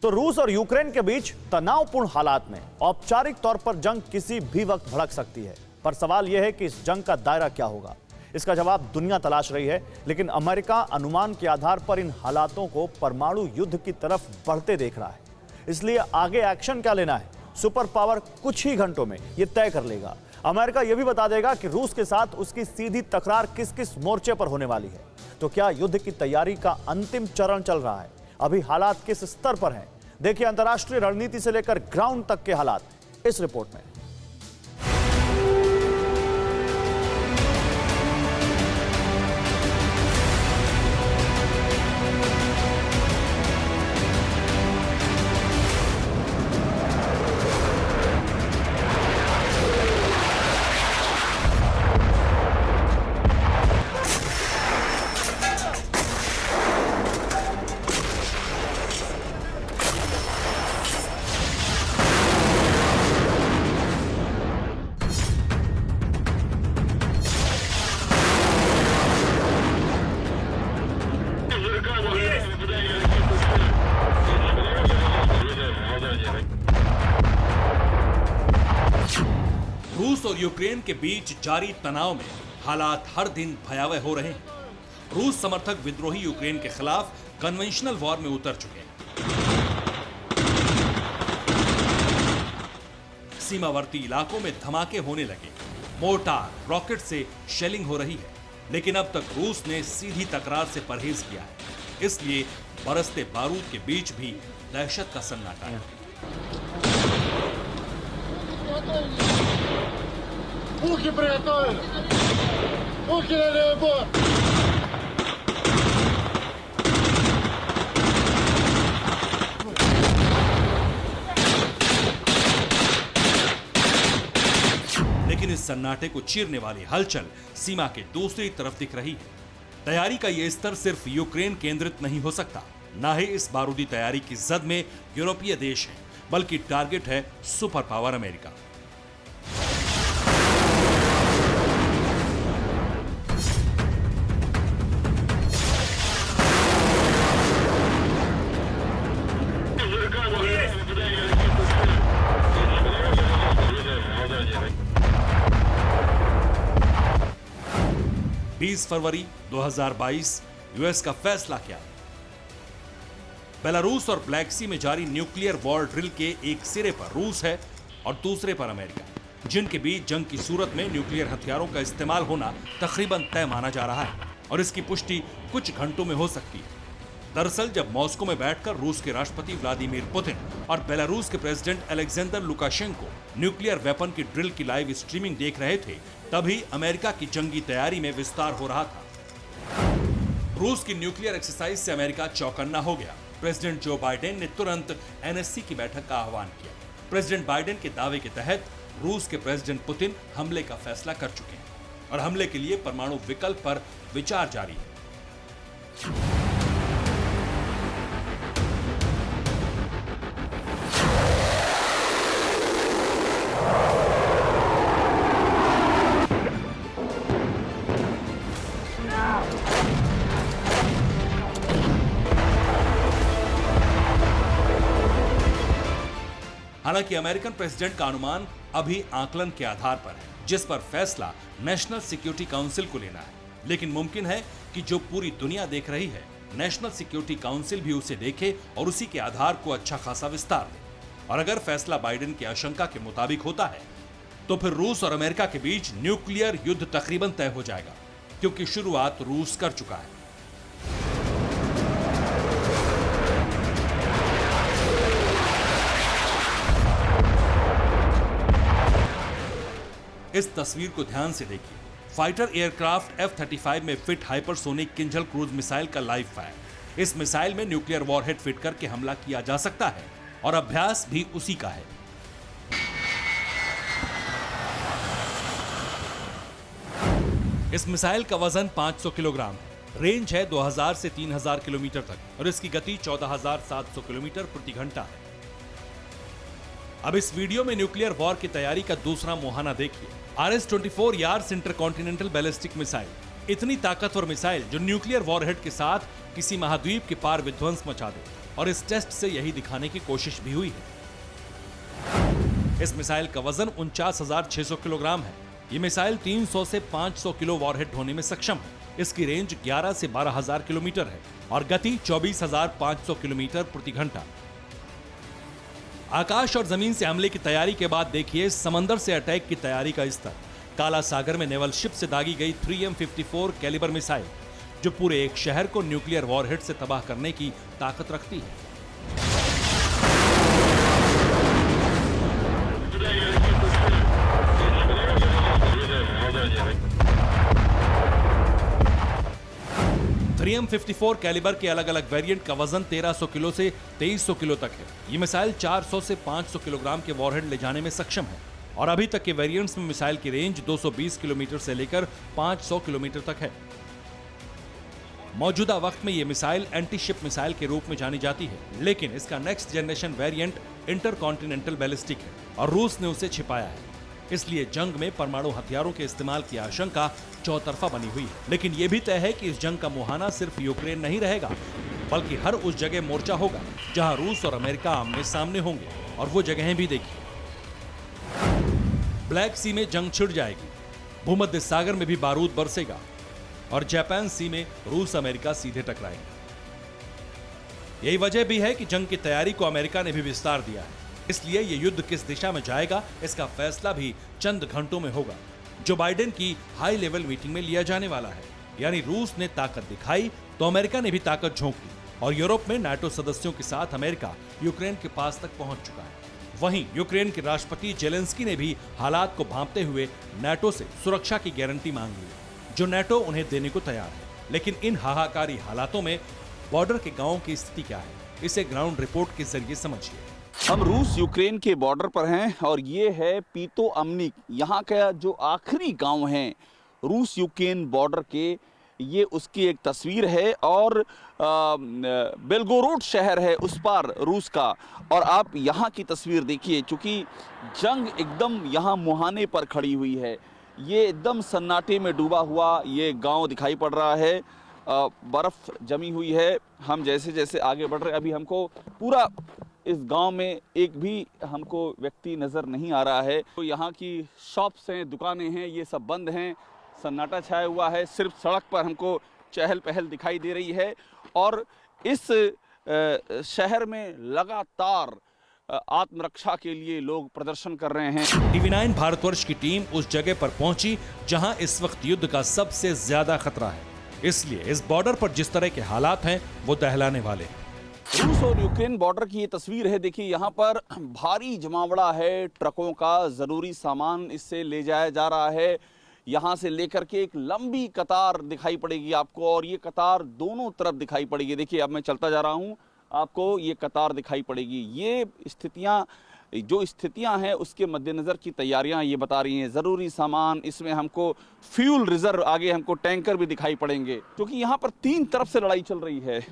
तो रूस और यूक्रेन के बीच तनावपूर्ण हालात में औपचारिक तौर पर जंग किसी भी वक्त भड़क सकती है, पर सवाल यह है कि इस जंग का दायरा क्या होगा। इसका जवाब दुनिया तलाश रही है, लेकिन अमेरिका अनुमान के आधार पर इन हालातों को परमाणु युद्ध की तरफ बढ़ते देख रहा है। इसलिए आगे एक्शन क्या लेना है, सुपर पावर कुछ ही घंटों में यह तय कर लेगा। अमेरिका यह भी बता देगा कि रूस के साथ उसकी सीधी तकरार किस किस मोर्चे पर होने वाली है। तो क्या युद्ध की तैयारी का अंतिम चरण चल रहा है? अभी हालात किस स्तर पर हैं? देखिए अंतर्राष्ट्रीय रणनीति से लेकर ग्राउंड तक के हालात इस रिपोर्ट में। रूस और यूक्रेन के बीच जारी तनाव में हालात हर दिन भयावह हो रहे हैं। रूस समर्थक विद्रोही यूक्रेन के खिलाफ कन्वेंशनल वॉर में उतर चुके हैं। सीमावर्ती इलाकों में धमाके होने लगे, मोर्टार, रॉकेट से शेलिंग हो रही है, लेकिन अब तक रूस ने सीधी तकरार से परहेज किया है। इसलिए बरसते बारूद के बीच भी दहशत का सन्नाटा है। Пухи приготовили! Пухи на реагор! लेकिन इस सन्नाटे को चीरने वाली हलचल सीमा के दूसरी तरफ दिख रही है। तैयारी का यह स्तर सिर्फ यूक्रेन केंद्रित नहीं हो सकता। न ही इस बारूदी तैयारी की जद में यूरोपीय देश हैं, बल्कि टारगेट है सुपर पावर अमेरिका। फरवरी 2022 यूएस का फैसला क्या? बेलारूस और ब्लैक सी में जारी न्यूक्लियर वॉर ड्रिल के एक सिरे पर रूस है और दूसरे पर अमेरिका, जिनके बीच जंग की सूरत में न्यूक्लियर हथियारों का इस्तेमाल होना तकरीबन तय माना जा रहा है और इसकी पुष्टि कुछ घंटों में हो सकती है। दरअसल जब मॉस्को में बैठकर रूस के राष्ट्रपति व्लादिमीर पुतिन और बेलारूस के president Alexander Lukashenko nuclear weapon की ड्रिल की लाइव स्ट्रीमिंग देख रहे थे, तभी अमेरिका की जंगी तैयारी में विस्तार हो रहा था। रूस की न्यूक्लियर एक्सरसाइज से अमेरिका चौकन्ना हो गया। प्रेसिडेंट जो बाइडेन ने तुरंत एनएससी की बैठक का आह्वान किया। प्रेसिडेंट बाइडेन के दावे के तहत रूस के प्रेसिडेंट पुतिन हमले का फैसला कर चुके हैं और हमले के लिए परमाणु विकल्प पर विचार जारी है। हालांकि अमेरिकन प्रेसिडेंट का अनुमान अभी आकलन के आधार पर है, जिस पर फैसला नेशनल सिक्योरिटी काउंसिल को लेना है। लेकिन मुमकिन है कि जो पूरी दुनिया देख रही है, नेशनल सिक्योरिटी काउंसिल भी उसे देखे और उसी के आधार को अच्छा खासा विस्तार दे। और अगर फैसला बाइडेन की आशंका के मुताबिक होता है, तो फिर रूस और अमेरिका के बीच न्यूक्लियर युद्ध तकरीबन तय हो जाएगा, क्योंकि शुरुआत रूस कर चुका है। इस तस्वीर को ध्यान से देखिए। फाइटर एयरक्राफ्ट F-35 में fit hypersonic Kinjal cruise missile का लाइव फायर। इस मिसाइल में न्यूक्लियर वॉरहेड फिट करके हमला किया जा सकता है और अभ्यास भी उसी का है। इस मिसाइल का वजन 500 किलोग्राम है। रेंज है 2000 से 3000 किलोमीटर तक और इसकी गति 14700 किलोमीटर प्रति घंटा है। अब इस वीडियो में न्यूक्लियर वॉर की तैयारी का दूसरा मुहाना देखिए। RS-24 yards intercontinental ballistic missile इतनी ताकतवर मिसाइल जो न्यूक्लियर वॉरहेड के साथ किसी महाद्वीप के पार विध्वंस मचा दे, और इस टेस्ट से यही दिखाने की कोशिश भी हुई है। इस मिसाइल का वजन 49,600 किलोग्राम है। ये मिसाइल 300 से 500 किलो वॉरहेड ढोने में सक्षम है। इसकी रेंज 11 से 12,000 किलोमीटर है और गति 24,500 किलोमीटर प्रति घंटा। आकाश और जमीन से हमले की तैयारी के बाद देखिए समंदर से अटैक की तैयारी का स्तर। काला सागर में नेवल शिप से दागी गई 3M54 कैलिबर मिसाइल, जो पूरे एक शहर को न्यूक्लियर वॉरहेड से तबाह करने की ताकत रखती है। M54 कैलिबर के अलग अलग वेरिएंट का वजन 1300 किलो से 2300 किलो तक है। ये मिसाइल 400 से 500 किलोग्राम के वॉरहेड ले जाने में सक्षम है और अभी तक के वेरिएंट्स में मिसाइल की रेंज 220 किलोमीटर से लेकर 500 किलोमीटर तक है। मौजूदा वक्त में ये मिसाइल एंटी शिप मिसाइल के रूप में जानी जाती है, लेकिन इसका next generation variant intercontinental ballistic है और रूस ने उसे छिपाया है। इसलिए जंग में परमाणु हथियारों के इस्तेमाल की आशंका चौतरफा बनी हुई है। लेकिन यह भी तय है कि इस जंग का मुहाना सिर्फ यूक्रेन नहीं रहेगा, बल्कि हर उस जगह मोर्चा होगा जहां रूस और अमेरिका आमने सामने होंगे, और वो जगहें भी देखिए। ब्लैक सी में जंग छिड़ जाएगी, भूमध्य सागर में भी बारूद बरसेगा और जापान सी में रूस अमेरिका सीधे टकराएंगे। यही वजह भी है कि जंग की तैयारी को अमेरिका ने भी विस्तार दिया है। इसलिए ये युद्ध किस दिशा में जाएगा, इसका फैसला भी चंद घंटों में होगा, जो बाइडेन की हाई लेवल मीटिंग में लिया जाने वाला है। यानी रूस ने ताकत दिखाई तो अमेरिका ने भी ताकत झोंक ली, और यूरोप में नाटो सदस्यों के साथ अमेरिका यूक्रेन के पास तक पहुंच चुका है। वहीं यूक्रेन के राष्ट्रपति जेलेंस्की ने भी हालात को भांपते हुए नाटो से सुरक्षा की गारंटी मांग ली, जो नाटो उन्हें देने को तैयार है। लेकिन इन हाहाकारी हालातों में बॉर्डर के गांवों की स्थिति क्या है, इसे ग्राउंड रिपोर्ट के जरिए समझिए। हम रूस यूक्रेन के बॉर्डर पर हैं और ये है पीतो अमनिक, यहाँ का जो आखिरी गांव है रूस यूक्रेन बॉर्डर के, ये उसकी एक तस्वीर है। और बेलगोरोड शहर है उस पार रूस का, और आप यहाँ की तस्वीर देखिए, चूँकि जंग एकदम यहाँ मुहाने पर खड़ी हुई है। ये एकदम सन्नाटे में डूबा हुआ ये गांव दिखाई पड़ रहा है, बर्फ़ जमी हुई है। हम जैसे जैसे आगे बढ़ रहे हैं, अभी हमको पूरा इस गांव में एक भी हमको व्यक्ति नज़र नहीं आ रहा है। तो यहाँ की शॉप्स हैं, दुकानें हैं, ये सब बंद हैं, सन्नाटा छाया हुआ है। सिर्फ सड़क पर हमको चहल पहल दिखाई दे रही है, और इस शहर में लगातार आत्मरक्षा के लिए लोग प्रदर्शन कर रहे हैं। TV9 भारतवर्ष की टीम उस जगह पर पहुंची जहां इस वक्त युद्ध का सबसे ज्यादा खतरा है। इसलिए इस बॉर्डर पर जिस तरह के हालात हैं वो दहलाने वाले हैं। रूस और यूक्रेन बॉर्डर की ये तस्वीर है। देखिए यहाँ पर भारी जमावड़ा है, ट्रकों का ज़रूरी सामान इससे ले जाया जा रहा है। यहाँ से लेकर के एक लंबी कतार दिखाई पड़ेगी आपको, और ये कतार दोनों तरफ दिखाई पड़ेगी। देखिए अब मैं चलता जा रहा हूँ, आपको ये कतार दिखाई पड़ेगी। ये स्थितियाँ हैं उसके मद्देनज़र की तैयारियाँ ये बता रही हैं। ज़रूरी सामान, इसमें हमको फ्यूल रिजर्व, आगे हमको टैंकर भी दिखाई पड़ेंगे, क्योंकि यहाँ पर 3 तरफ से लड़ाई चल रही है।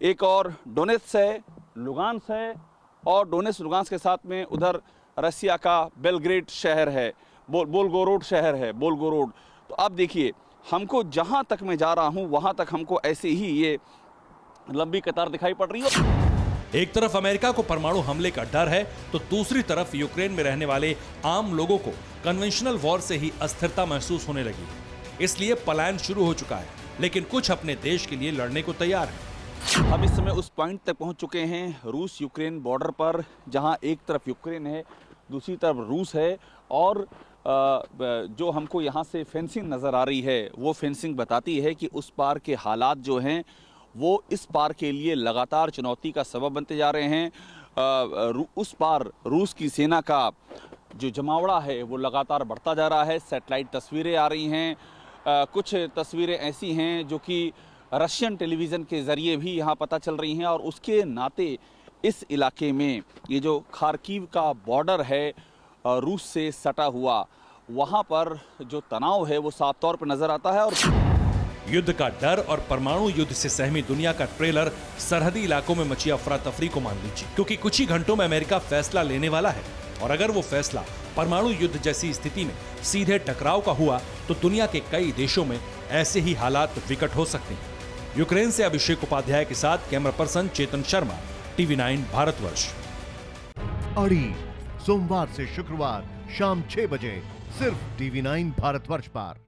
एक और डोनेट्स है, लुगांस है, और डोनेट्स लुगांस के साथ में उधर रसिया का बेलग्रेड शहर है, बोलगोरोड शहर है, बोलगोरोड। तो अब देखिए हमको जहाँ तक मैं जा रहा हूँ वहाँ तक हमको ऐसे ही ये लंबी कतार दिखाई पड़ रही है। एक तरफ अमेरिका को परमाणु हमले का डर है, तो दूसरी तरफ यूक्रेन में रहने वाले आम लोगों को कन्वेंशनल वॉर से ही अस्थिरता महसूस होने लगी है। इसलिए पलायन शुरू हो चुका है, लेकिन कुछ अपने देश के लिए लड़ने को तैयार है। हम इस समय उस पॉइंट तक पहुंच चुके हैं रूस यूक्रेन बॉर्डर पर, जहां एक तरफ यूक्रेन है, दूसरी तरफ रूस है, और जो हमको यहां से फेंसिंग नज़र आ रही है वो फेंसिंग बताती है कि उस पार के हालात जो हैं वो इस पार के लिए लगातार चुनौती का सबब बनते जा रहे हैं। उस पार रूस की सेना का जो जमावड़ा है वो लगातार बढ़ता जा रहा है। सैटेलाइट तस्वीरें आ रही हैं, कुछ तस्वीरें ऐसी हैं जो कि रशियन टेलीविज़न के ज़रिए भी यहाँ पता चल रही हैं, और उसके नाते इस इलाके में ये जो खार्किव का बॉर्डर है रूस से सटा हुआ, वहाँ पर जो तनाव है वो साफ तौर पर नज़र आता है। और युद्ध का डर और परमाणु युद्ध से सहमी दुनिया का ट्रेलर सरहदी इलाकों में मची अफरा तफरी को मान लीजिए, क्योंकि कुछ ही घंटों में अमेरिका फैसला लेने वाला है और अगर वो फैसला परमाणु युद्ध जैसी स्थिति में सीधे टकराव का हुआ तो दुनिया के कई देशों में ऐसे ही हालात विकट हो सकते हैं। यूक्रेन से अभिषेक उपाध्याय के साथ camera person Chetan Sharma, TV9 Bharatvarsh. अड़ी सोमवार से शुक्रवार शाम 6 बजे सिर्फ TV9 भारतवर्ष पर।